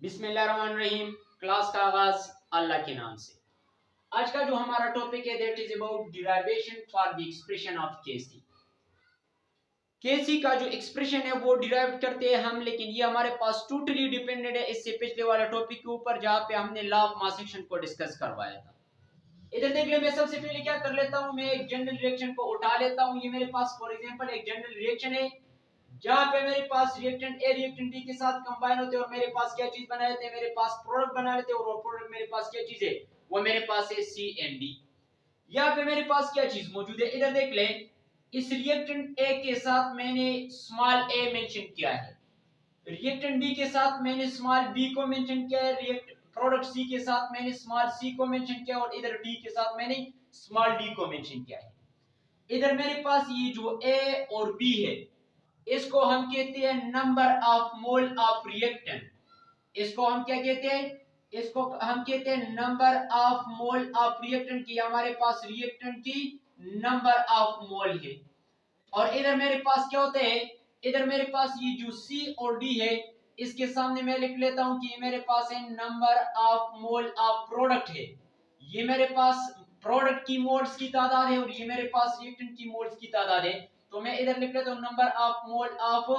बिस्मिल्लाहिर्रहमानिर्रहीम। क्लास का आगाज अल्लाह के नाम से। आज का जो हमारा टॉपिक है that is about derivation for the expression of KC. KC का जो एक्सप्रेशन है वो डिराइव करते हैं हम, लेकिन ये हमारे पास टोटली डिपेंडेंट है इससे पिछले वाला टॉपिक के ऊपर जहां पे हमने लॉ ऑफ मास एक्शन को डिस्कस करवाया था। इधर देख ले, मैं सबसे पहले क्या कर लेता हूं, मैं एक जनरल रिएक्शन को उठा लेता हूं। ये मेरे पास फॉर एग्जांपल एक जनरल रिएक्शन है जहां पे मेरे पास रिएक्टेंट ए रिएक्टेंट बी के साथ कंबाइन होते हैं और मेरे पास क्या चीज बना लेते हैं, मेरे पास प्रोडक्ट बना लेते हैं। और वो प्रोडक्ट मेरे पास क्या चीज है, वो मेरे पास है सी एंड डी। यहाँ पे मेरे पास क्या चीज मौजूद है, इधर देख लें। इस रिएक्टेंट ए के साथ मैंने स्मॉल ए मेंशन किया है, रिएक्टेंट बी के साथ मैंने स्मॉल बी को मेंशन किया है, रिएक्ट प्रोडक्ट सी के साथ मैंने स्मॉल सी को मेंशन किया और इधर डी के साथ मैंने स्मॉल डी को मेंशन किया है। इधर मेरे पास ये जो ए और बी है इसको हम कहते हैं number of mole of reactant. इसको हम क्या कहते हैं, इसको हम कहते हैं number of mole of reactant की। हमारे पास रिएक्टेंट की नंबर ऑफ मोल है। और इधर मेरे पास क्या होते हैं, इधर मेरे पास ये जो सी और डी है इसके सामने मैं लिख लेता हूं कि मेरे पास है number of mole of product है। ये मेरे पास प्रोडक्ट की मोल्स की तादाद है और ये मेरे पास रिएक्टेंट की मोल्स की तादाद है। तो मैं इधर लिख लेता हूं number of mole of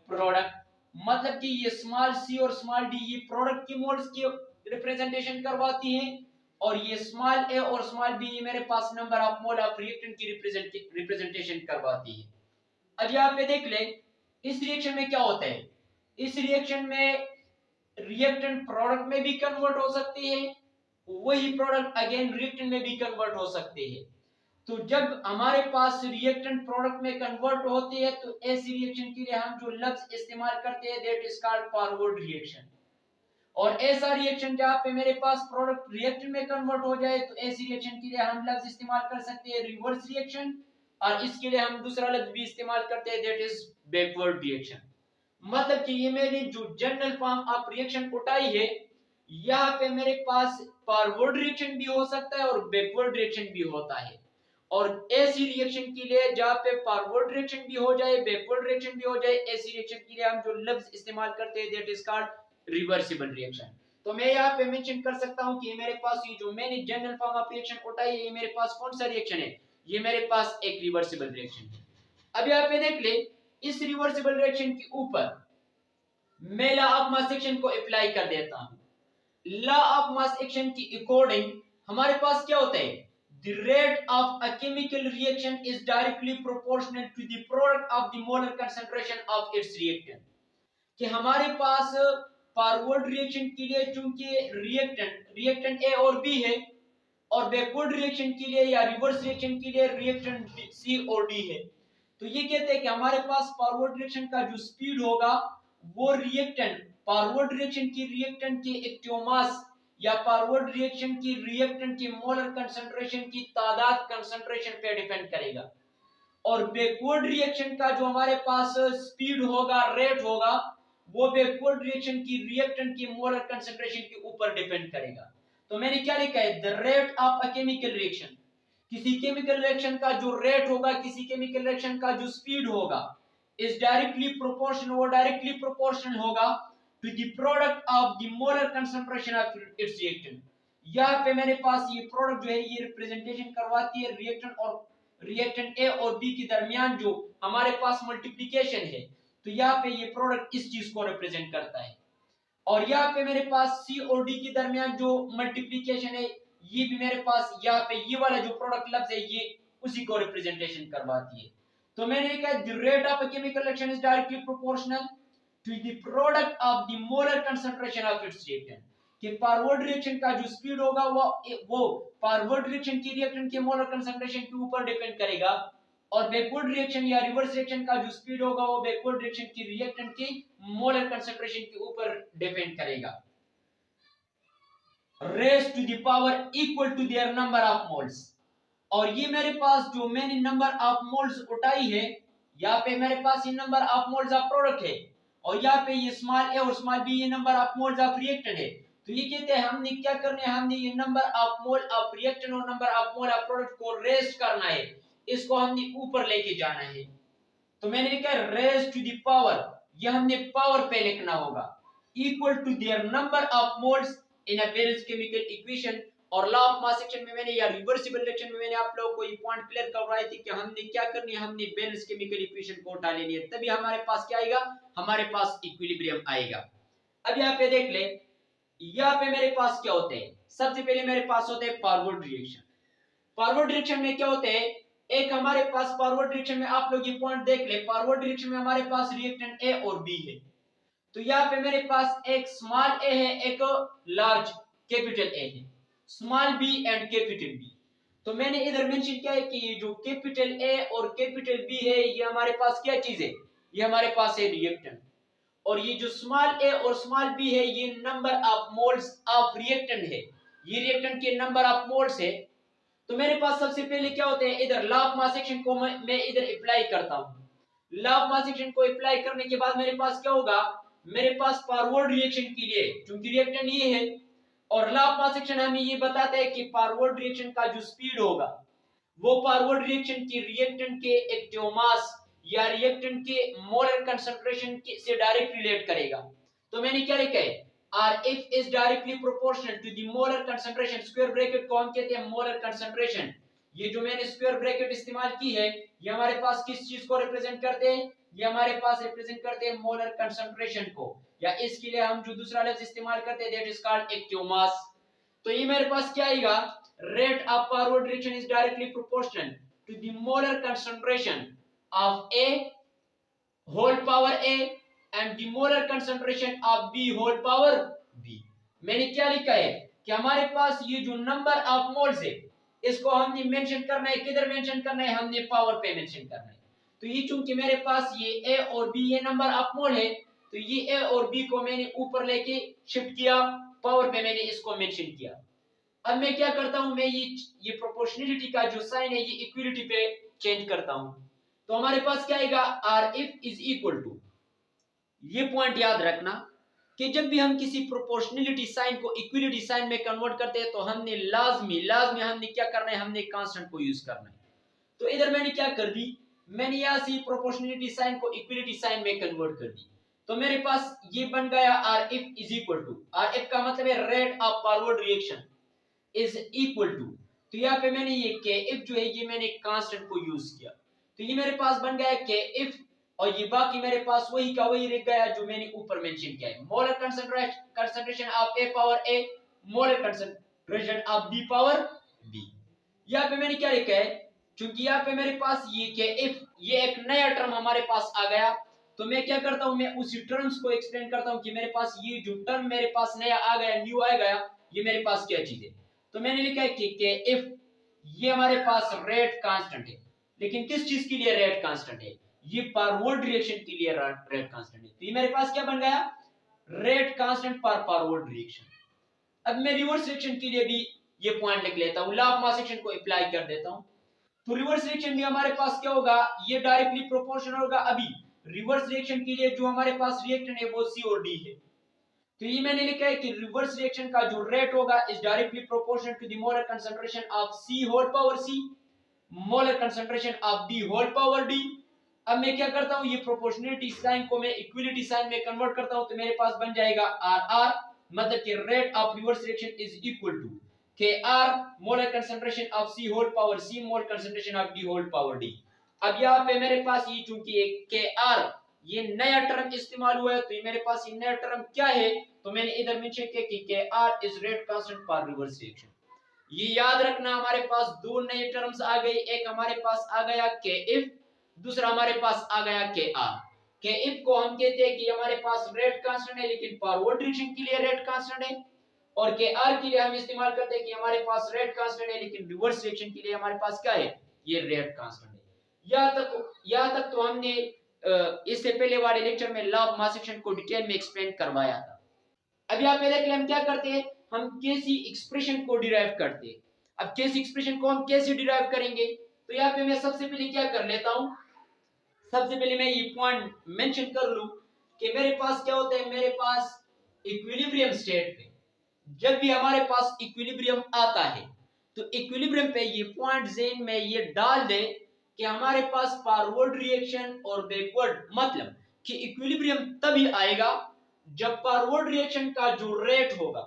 product. मतलब कि ये स्मॉल सी और स्मॉल डी ये प्रोडक्ट की मोल्स की रिप्रेजेंटेशन करवाती है और ये स्मॉल ए और स्मॉल बी ये मेरे पास number of mole of reactant की रिप्रेजेंटेशन करवाती है। अब यहाँ पे देख ले, इस रिएक्शन में क्या होता है, इस रिएक्शन में रिएक्टेंट प्रोडक्ट में भी कन्वर्ट हो सकती है, वही प्रोडक्ट अगेन रिएक्टेंट में भी कन्वर्ट हो सकते हैं। तो जब हमारे पास रिएक्टेंट प्रोडक्ट में कन्वर्ट होती है तो ऐसी रिएक्शन के लिए हम जो लफ्ज इस्तेमाल करते हैं that is called forward reaction. और ऐसा रिएक्शन जहां पे मेरे पास प्रोडक्ट रिएक्टेंट में कन्वर्ट हो जाए तो ऐसी रिएक्शन के लिए हम लफ्ज इस्तेमाल कर सकते हैं रिवर्स रिएक्शन। और इसके लिए हम दूसरा लफ्ज भी इस्तेमाल करते हैं दैट इज बैकवर्ड रिएक्शन। मतलब कि ये मैंने जो जनरल फॉर्म ऑफ रिएक्शन उठाई है, यहाँ पे मेरे पास फॉरवर्ड रिएक्शन भी हो सकता है और बैकवर्ड रिएक्शन भी होता है। और ऐसी रिएक्शन के लिए जहां पे फॉरवर्ड रिएक्शन भी हो जाए बैकवर्ड रिएक्शन भी हो जाए, ऐसी रिएक्शन के लिए हम जो लफ्ज इस्तेमाल करते हैं that is called reversible reaction. तो मैं यहाँ पे मेंशन कर सकता हूँ कि मेरे पास ये जो मैंने जनरल फॉर्म ऑफ रिएक्शन उठाई है ये मेरे पास कौन सा रिएक्शन है, ये मेरे पास एक रिवर्सिबल रिएक्शन है। अब यहाँ पे देख ले, इस रिवर्सिबल रिएक्शन के ऊपर मैं लॉ ऑफ मास एक्शन को अप्लाई कर देता हूँ। लॉ ऑफ मास एक्शन की अकॉर्डिंग हमारे पास क्या होता है, the rate of a chemical reaction is directly proportional to the product of the molar concentration of its reactant। कि हमारे पास फॉरवर्ड रिएक्शन के लिए चूंकि रिएक्टेंट ए और बी है और बैकवर्ड रिएक्शन के लिए या रिवर्स रिएक्शन के लिए रिएक्टेंट सी और डी है, तो ये कहते हैं कि हमारे पास फॉरवर्ड रिएक्शन का जो स्पीड होगा वो रिएक्टेंट फॉरवर्ड रिएक्शन की रिएक्टेंट की एक्टियोमास या फॉरवर्ड रिएक्शन की रिएक्टेंट की मोलर कंसंट्रेशन की तादाद कंसंट्रेशन पे डिपेंड करेगा। और बैकवर्ड रिएक्शन का जो हमारे पास स्पीड होगा रेट होगा वो बैकवर्ड रिएक्शन की रिएक्टेंट की मोलर कंसंट्रेशन के ऊपर डिपेंड करेगा। तो मैंने क्या लिखा है, the rate of a chemical reaction, किसी केमिकल रिएक्शन का जो रेट होगा, किसी केमिकल रिएक्शन का जो स्पीड होगा इज डायरेक्टली प्रोपोर्शनल, वो डायरेक्टली प्रोपोर्शनल होगा to the product of the molar concentration of its reactant. यहाँ पे मेरे पास ये प्रोडक्ट जो है ये रिप्रेजेंटेशन करवाती है रिएक्टेंट और रिएक्टेंट ए और बी के दरमियान जो हमारे पास मल्टीप्लिकेशन है, तो यहाँ पे ये प्रोडक्ट इस चीज को रिप्रेजेंट करता है। और यहाँ पे मेरे पास सी और डी के दरमियान जो मल्टीप्लिकेशन है ये भी मेरे पास यहाँ पे ये वाला जो प्रोडक्ट लफ्ज है ये उसी को रिप्रेजेंटेशन करवाती है। तो मैंने कहा the rate of a chemical reaction is directly proportional to the product of the molar concentration of its reactant. कि फॉरवर्ड रिएक्शन का जो स्पीड होगा वो फॉरवर्ड रिएक्शन की रिएक्टेंट के मोलर कंसंट्रेशन के ऊपर डिपेंड करेगा और बैकवर्ड रिएक्शन या रिवर्स रिएक्शन का जो स्पीड होगा वो बैकवर्ड रिएक्शन की रिएक्टेंट की मोलर कंसंट्रेशन के ऊपर डिपेंड करेगा। Raise to the power equal to their number of moles. और ये मेरे पास जो मैंने नंबर ऑफ मोल्स उठाई है, यहाँ पे मेरे पास ये number of moles of product है और यहाँ पे ये स्मॉल ए और स्मॉल बी ये number of moles of reactant है। तो ये कहते हैं हमने क्या करना है, हमने ये number of mole of reactant और number of mole of product को रेज करना है, इसको हमने ऊपर लेके जाना है। तो मैंने लिखा रेज टू द पावर, ये हमने पावर पे लिखना होगा। Equal to their number of moles in a balance chemical equation. और लॉ ऑफ मास सेक्शन में मैंने या रिवर्सिबल रिएक्शन में मैंने आप लोगों को ये पॉइंट क्लियर करवाई थी कि हमने क्या करनी है, हमने बैलेंस केमिकल इक्वेशन को उठा लेनी है, तभी हमारे पास क्या आएगा, हमारे पास इक्विलिब्रियम आएगा। अब यहाँ पे देख ले, यहाँ पे मेरे पास क्या होते हैं, सबसे पहले मेरे पास होते हैं फॉरवर्ड रिएक्शन। फॉरवर्ड डायरेक्शन में क्या होते हैं, एक हमारे पास फॉरवर्ड डायरेक्शन में आप लोग ये पॉइंट देख ले, फॉरवर्ड डायरेक्शन में हमारे पास रिएक्टेंट ए और बी है। तो यहाँ पे मेरे पास एक स्मॉल ए है, एक लार्ज कैपिटल ए है, small B and capital B. तो मैंने इधर मेंशन किया है कि ये जो कैपिटल ए और कैपिटल बी है, ये हमारे पास क्या चीज है, ये हमारे पास है रिएक्टेंट। और ये जो स्मॉल ए और स्मॉल बी है, ये number of moles of reactant है, ये रिएक्टेंट के नंबर ऑफ मोल्स है। तो मेरे पास सबसे पहले क्या होते हैं, इधर लॉ ऑफ मास एक्शन को मैं इधर अप्लाई करता हूं। लॉ ऑफ मास एक्शन को अप्लाई करने के बाद मेरे पास क्या होगा, मेरे पास फॉरवर्ड रिएक्शन के लिए, क्योंकि रिएक्टेंट ये है और लॉ ऑफ मास एक्शन हमें ये बताता है कि फॉरवर्ड रिएक्शन का जो स्पीड होगा वो फॉरवर्ड रिएक्शन की रिएक्टेंट के एक्टिव मास या रिएक्टेंट के मोलर कंसंट्रेशन से डायरेक्ट रिलेट करेगा। तो मैंने क्या लिखा है, Rf is directly proportional to the molar concentration, square bracket को हम कहते हैं मोलर कंसंट्रेशन। ये जो मैंने स्क्वायर ब्रैकेट इस्तेमाल की है, ये हमारे पास किस चीज को रिप्रेजेंट करते हैं, ये हमारे पास रिप्रेजेंट करते हैं मोलर कंसंट्रेशन को, या इसके लिए हम जो दूसरा लफ्ज इस्तेमाल करते हैं that is called active mass. तो ये मेरे पास क्या आएगा, rate of forward reaction is directly proportional to the molar concentration of A whole power A and the molar concentration of B whole power B। मैंने क्या लिखा है कि हमारे पास ये जो नंबर ऑफ मोल्स है, इसको हमने मेंशन करना है, किधर मेंशन करना है, हमने पावर पे मेंशन करना है। तो ये चूंकि मेरे पास ये A और B ये नंबर ऑफ मोल है, तो ये A और B को मैंने ऊपर लेके शिफ्ट किया, पावर पे मैंने इसको मेंशन किया। अब मैं क्या करता हूं, मैं ये प्रोपोर्शनलिटी का जो साइन है ये इक्विलिटी पे चेंज करता हूं। तो हमारे पास क्या आएगा, Rf इज इक्वल टू, ये पॉइंट याद रखना कि जब भी हम किसी प्रोपोर्शनलिटी साइन को इक्विलिटी साइन में कन्वर्ट करते हैं तो हमने लाजमी हमने क्या करना है, हमने कांस्टेंट को यूज करना है। तो इधर मैंने क्या कर दी, मैंने यहां से प्रोपोर्शनलिटी साइन को इक्विलिटी साइन में कन्वर्ट कर दी। तो मेरे पास ये बन गया Rf is equal to, Rf का मतलब है rate of forward reaction is equal to, तो यहाँ पे मैंने ये Kf जो है ये मैंने कांस्टेंट को यूज किया, तो ये मेरे पास बन गया Kf, और ये बाकी मेरे पास वही का वही रह गया जो मैंने ऊपर मेंशन किया है, molar concentration of A power A, molar concentration of B power B। यहाँ पे मैंने क्या लिखा है, क्योंकि यहाँ पे मेरे पास ये Kf ये एक नया टर्म हमारे पास आ गया, तो मैं क्या करता हूँ, मैं उसी टर्म्स को एक्सप्लेन करता हूँ कि मेरे पास ये जो टर्म मेरे पास नया आ गया, न्यू आ गया, ये मेरे पास क्या चीज है। तो मैंने लिखा है कि Kf ये हमारे पास रेट कांस्टेंट है, लेकिन किस चीज के लिए रेट कांस्टेंट है, ये फॉरवर्ड रिएक्शन के लिए रेट कांस्टेंट है। तो ये मेरे पास क्या बन गया, rate constant for forward reaction. अब मैं रिवर्स रिएक्शन के लिए भी ये पॉइंट लिख लेता हूं, लॉ ऑफ मास एक्शन को अप्लाई कर देता हूं। तो रिवर्स रिएक्शन में हमारे पास क्या होगा, ये डायरेक्टली प्रोपोर्शनल होगा। अभी रिवर्स रिएक्शन के लिए जो हमारे पास रिएक्टेंट है वो C और D है, तो ये मैंने लिखा है कि रिवर्स रिएक्शन का जो रेट होगा is directly proportional to the molar concentration of C whole power C, molar concentration of D whole power D। अब मैं क्या करता हूं, ये प्रोपोर्शनलिटी साइन को मैं इक्विलिटी साइन में कन्वर्ट करता हूं, तो मेरे पास बन जाएगा RR, मतलब कि rate of reverse reaction is equal to Kr molar concentration of C whole power C, molar concentration of D whole power D। अब यहाँ पे मेरे पास ये चूंकि एक Kr ये नया टर्म इस्तेमाल हुआ है, तो ये मेरे पास ये नया टर्म क्या है, तो मैंने इधर मेंशन किया कि Kr is rate constant for reverse reaction. ये याद रखना, हमारे पास दो नए टर्म्स आ गए, एक हमारे पास आ गया Kf, दूसरा हमारे पास आ गया Kr। Kf को हम कहते हैं कि हमारे पास रेट कांस्टेंट है, लेकिन फॉरवर्ड रिएक्शन के लिए रेट कांस्टेंट है, और Kr के लिए हम इस्तेमाल करते हैं कि हमारे पास रेट कांस्टेंट है, लेकिन रिवर्स रिएक्शन के लिए हमारे पास क्या है, ये रेट कांस्टेंट है। यहाँ तक तो हमने इससे पहले वाले लेक्चर में लॉ ऑफ मास एक्शन को डिटेल में एक्सप्लेन करवाया था। अब यहाँ पे देखिए हम क्या करते हैं, हम केसी एक्सप्रेशन को डिराइव करते हैं। अब केसी एक्सप्रेशन को हम कैसे डिराइव करेंगे, तो यहाँ पे मैं सबसे पहले क्या कर लेता हूं, सबसे पहले मैं ये पॉइंट मेंशन कर लूं कि मेरे पास क्या होता है, मेरे पास इक्विलिब्रियम स्टेट पे जब भी हमारे पास इक्विलिब्रियम आता है, तो इक्विलिब्रियम पे ये पॉइंट ज़हन में ये डाल दे कि हमारे पास फॉरवर्ड रिएक्शन और बैकवर्ड, मतलब कि इक्विलिब्रियम तभी आएगा जब फॉरवर्ड रिएक्शन का जो रेट होगा,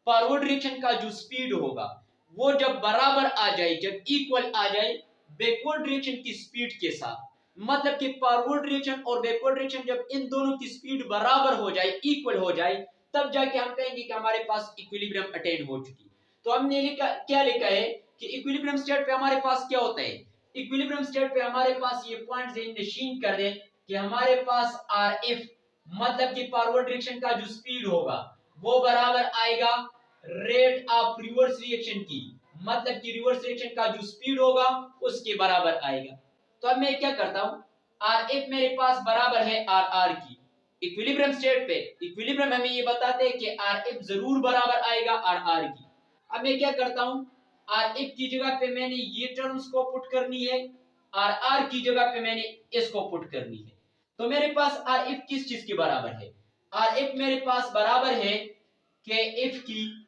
फॉरवर्ड रिएक्शन का जो स्पीड होगा, वो जब बराबर आ जाए, जब इक्वल आ जाए बैकवर्ड रिएक्शन की स्पीड के साथ, मतलब कि फॉरवर्ड रिएक्शन और बैकवर्ड रिएक्शन जब इन दोनों की स्पीड बराबर हो जाए, इक्वल हो जाए, तब जाके हम कहेंगे कि हमारे पास इक्विलिब्रियम अटेन हो चुकी। तो हमने लिखा, क्या लिखा है कि इक्विलिब्रियम स्टेट पे हमारे पास क्या होता है, इक्विलिब्रियम स्टेट पे हमारे पास ये पॉइंट नशीन कर दें कि हमारे पास आर एफ, मतलब कि फॉरवर्ड रिएक्शन का जो स्पीड होगा वो बराबर आएगा रेट ऑफ रिवर्स रिएक्शन की, मतलब कि रिवर्स रिएक्शन का जो स्पीड होगा उसके बराबर आएगा। तो अब मैं क्या करता हूं, आर एफ मेरे पास बराबर है आर आर की। इक्विलिब्रियम स्टेट पे इक्विलिब्रियम हमें ये बताते हैं कि आर एफ जरूर बराबर आएगा आर आर की। अब मैं क्या करता हूं, आर एफ की जगह पे मैंने ये टर्म्स को पुट करनी है, आर आर की जगह पे मैंने इसको पुट करनी है। तो मेरे पास आर एफ किस चीज के बराबर है, आर एफ मेरे पास बराबर है के एफ की,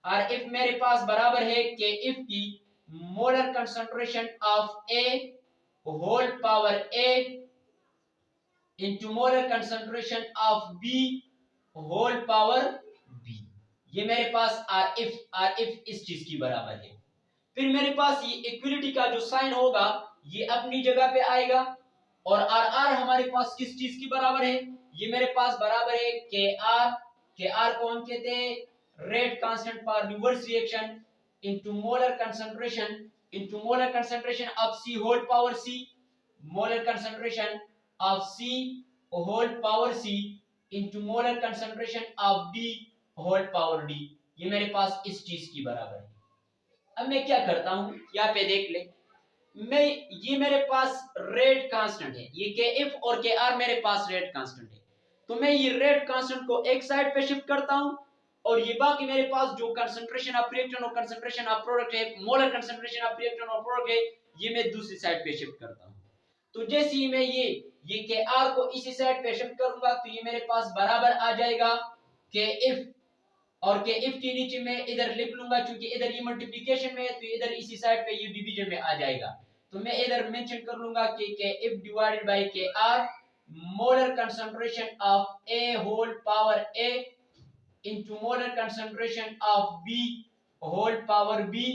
आर एफ मेरे पास बराबर है के एफ की molar concentration of A whole power A into molar concentration of B whole power B. ये मेरे पास आर एफ इस चीज की बराबर है। फिर मेरे पास ये इक्विलिटी का जो साइन होगा ये अपनी जगह पे आएगा, और आर आर हमारे पास किस चीज की बराबर है, ये मेरे पास बराबर है के आर को हम कहते हैं rate constant for reverse reaction into molar concentration of C whole power C, molar concentration of C whole power C into molar concentration of D whole power D. ये मेरे पास इस चीज की बराबर है। अब मैं क्या करता हूं, यहाँ पे देख ले, मैं ये मेरे पास रेट कांस्टेंट है, ये के एफ और के आर मेरे पास रेट कांस्टेंट है, तो मैं ये रेट कांस्टेंट को एक साइड पे शिफ्ट करता हूं, और ये बाकी मेरे पास जो कंसंट्रेशन ऑफ रिएक्टेंट और कंसंट्रेशन ऑफ प्रोडक्ट है, मोलर कंसंट्रेशन ऑफ रिएक्टेंट और प्रोडक्ट है, ये मैं दूसरी साइड पे शिफ्ट करता हूं। तो जैसे ही मैं ये के आर को इसी साइड पे शिफ्ट करूंगा तो ये मेरे पास बराबर आ जाएगा के एफ, और के एफ के नीचे मैं इधर लिख लूंगा, क्योंकि इधर ये मल्टीप्लिकेशन में है तो इधर इसी साइड पे ये डिवीजन में आ जाएगा। तो मैं इधर मेंशन कर लूंगा कि K F divided by K R molar concentration of A whole power A into molar concentration of B whole power B.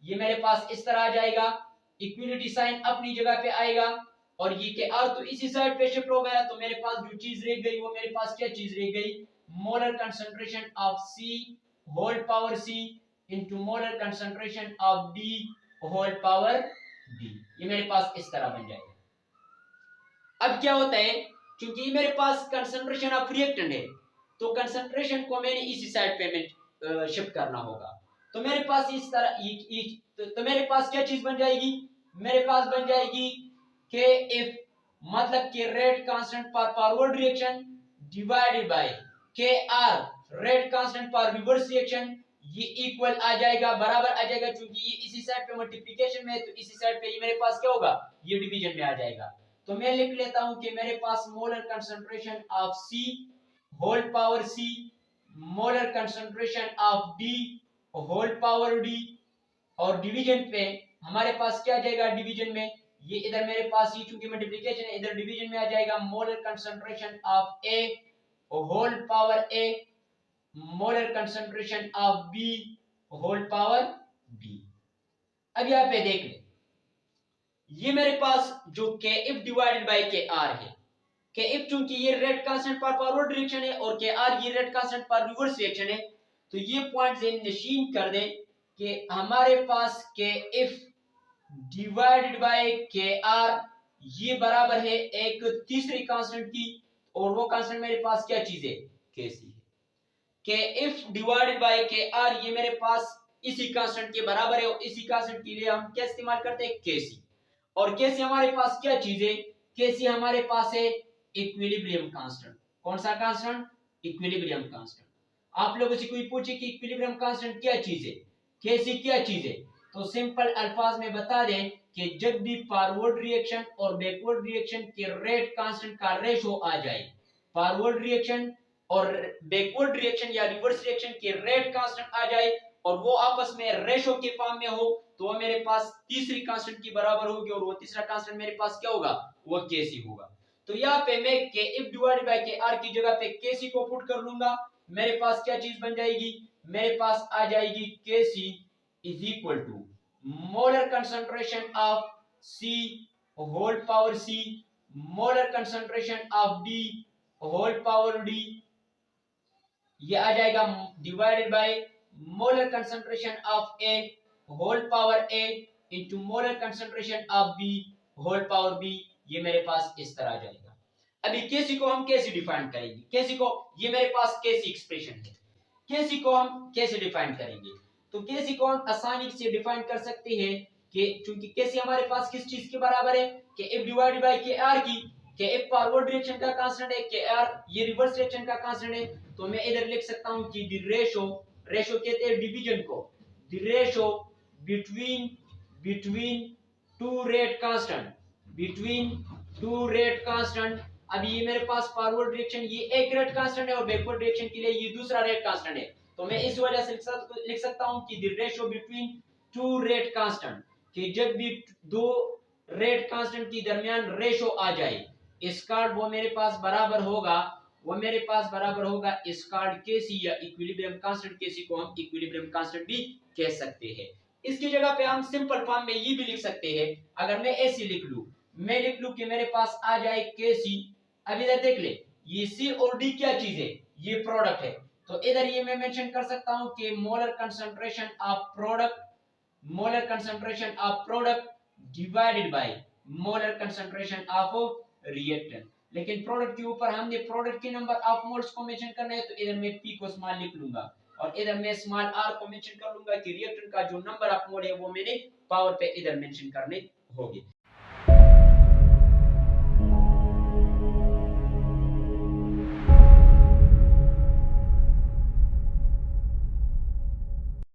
ये मेरे पास इस तरह आ जाएगा, इक्विलिटी साइन अपनी जगह पे आएगा, और ये के आर तो इसी साइड पे शिफ्ट हो गया, तो मेरे पास जो चीज रह गई वो मेरे पास क्या चीज रह गई, molar concentration of C whole power C into molar concentration of D whole power D. ये मेरे पास इस तरह बन जाएगा। अब क्या होता है, क्योंकि मेरे पास कंसंट्रेशन ऑफ रिएक्टेंट है तो कंसंट्रेशन को मैंने इसी साइड पे शिफ्ट करना होगा, तो मेरे पास इस तरह तो मेरे पास क्या चीज बन जाएगी, मेरे पास बन जाएगी के एफ, मतलब कि rate constant for forward reaction divided by K R rate constant for reverse reaction, ये इक्वल आ जाएगा, बराबर आ जाएगा, क्योंकि ये इसी साइड पे मल्टीप्लिकेशन में है तो इसी साइड पे ये मेरे पास क्या होगा, ये डिवीजन में आ जाएगा। तो मैं लिख लेता हूं कि मेरे पास molar concentration of C whole power C molar concentration of D whole power D, और डिवीजन पे हमारे पास क्या आ जाएगा, डिवीजन में ये इधर मेरे पास ये चूंकि मल्टीप्लिकेशन है इधर डिवीजन में आ जाएगा molar concentration of A whole power A molar concentration of B whole power B. अब यहाँ पे देख ले, ये मेरे पास जो के F divided by K are है, के एफ चूंकि ये rate constant for forward reaction है और के आर ये rate constant for reverse reaction है, तो ये पॉइंट से नशीन कर दे कि हमारे पास के F divided by K are ये बराबर है एक तीसरी कांस्टेंट की, और वो कांस्टेंट मेरे पास क्या चीज है, के सी है। K F divided by K are ये मेरे पास इसी कांस्टेंट के बराबर है, और इसी कांस्टेंट के लिए हम क्या इस्तेमाल करते हैं, के सी, और के सी हमारे पास क्या चीज है, के सी हमारे पास है इक्विलिब्रियम कांस्टेंट। कौन सा कांस्टेंट, इक्विलिब्रियम कांस्टेंट। आप लोगों से कोई पूछे कि इक्विलिब्रियम कांस्टेंट क्या चीज है, के सी क्या चीज है, तो सिंपल अल्फाज में बता दें कि जब भी फॉरवर्ड रिएक्शन और बैकवर्ड रिएक्शन के रेट कांस्टेंट का रेशो आ जाए, फॉरवर्ड रिएक्शन और बैकवर्ड रिएक्शन या रिवर्स रिएक्शन के रेट कांस्टेंट आ जाए और वो आपस में रेशो के फॉर्म में हो, तो वो मेरे पास तीसरी कांस्टेंट की बराबर होगी, और वो तीसरा कांस्टेंट मेरे पास क्या होगा, वो के सी होगा। तो यहाँ पे मैं के if divided by K are की जगह पे के सी को पुट कर लूंगा, मेरे पास क्या चीज बन जाएगी, मेरे पास आ जाएगी K C is equal to molar concentration of C whole power C molar concentration of D whole power D, ये आ जाएगा divided by molar concentration of A whole power A into molar concentration of B whole power B, ये मेरे पास इस तरह आ जाएगा। अभी केसी को हम कैसे डिफाइन करेंगे, केसी को, ये मेरे पास केसी एक्सप्रेशन है, केसी को हम कैसे डिफाइन करेंगे, तो केसी को हम आसानी से डिफाइन कर सकते हैं कि चूंकि केसी हमारे पास किस चीज के बराबर है, कि F divided by K are की, के एफ फॉरवर्ड डायरेक्शन का कांस्टेंट है, के आर ये रिवर्स डायरेक्शन का कांस्टेंट है, तो मैं इधर लिख सकता हूं कि द रेशो, रेशो कहते हैं डिवीजन को, the ratio between two rate constant, between two rate constant. अब ये मेरे पास फॉरवर्ड डायरेक्शन ये एक रेट कांस्टेंट है और बैकवर्ड डायरेक्शन के लिए ये दूसरा रेट कांस्टेंट है, तो मैं इस वजह से लिख सकता हूं कि the ratio between two rate constant, कि जब भी दो रेट कांस्टेंट के दरमियान रेशो आ जाए, इसका वो मेरे पास बराबर होगा, वो मेरे पास बराबर होगा इसका केसी या इक्विलिब्रियम कांस्टेंट, केसी को हम इक्विलिब्रियम कांस्टेंट भी कह सकते हैं। इसकी जगह पे हम सिंपल फॉर्म में ये भी लिख सकते हैं, अगर मैं ऐसे लिख लूं, मैं लिख लूं कि मेरे पास आ जाए केसी, अब इधर देख ले ये सी और डी क्या चीज है, ये प्रोडक्ट है, तो इधर ये मैं मेंशन कर सकता हूं कि molar concentration of product, molar concentration of product divided by molar concentration of reactant, लेकिन प्रोडक्ट के ऊपर हमने प्रोडक्ट के नंबर ऑफ मोल्स को मेंशन करना है, तो इधर मैं पी को स्मॉल लिख लूंगा और इधर मैं स्मॉल आर को मेंशन कर लूंगा कि रिएक्टेंट का जो नंबर ऑफ मोल है वो मैंने पावर पे इधर मेंशन करने होंगे।